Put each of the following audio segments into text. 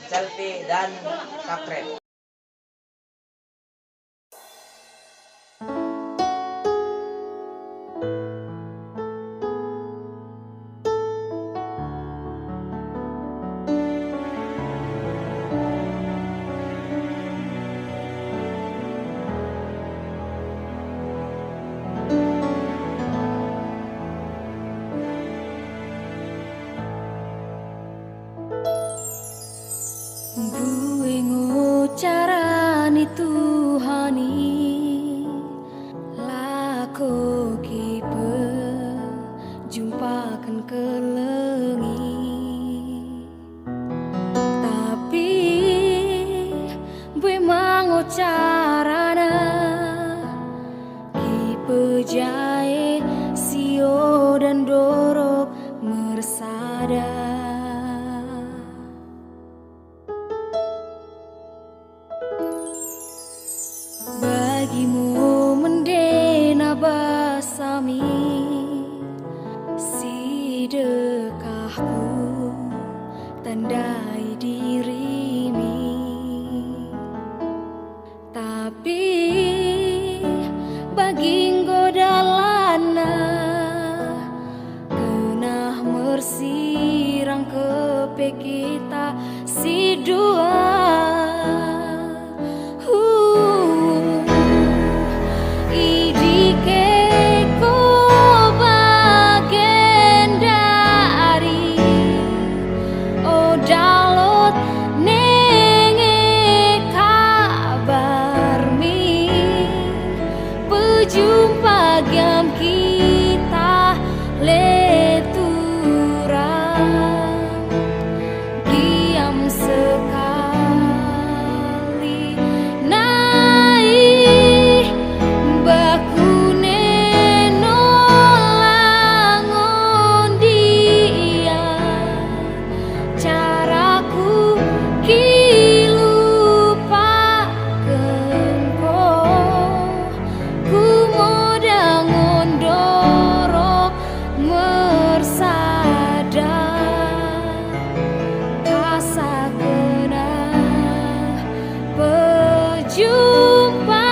selfie, dan subscribe. Gue ngucarani Tuhani lako kipe jumpakan kelengi, tapi gue mangucarana kipe jae sio dan dorok mersada. Bagimu mendena basami sedekahku tandai dirimi, tapi bagi godalana kenah mersirang kepe kita si dua. Jumpa gam kita leturang diam sekali naik bakune nolangon dia caraku jumpa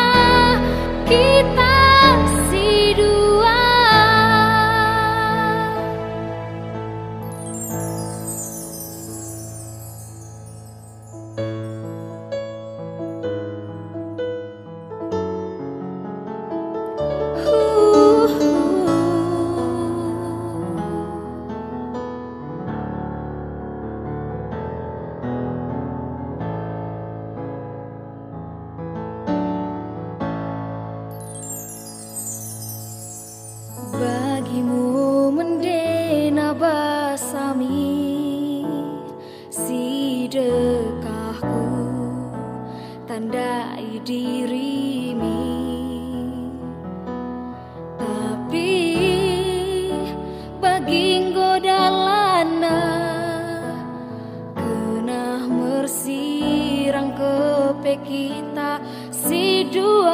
kita si dua. Bagimu mendena basami sedekahku tandai dirimi, tapi bagi godalana kenah mersirang kepe kita si dua.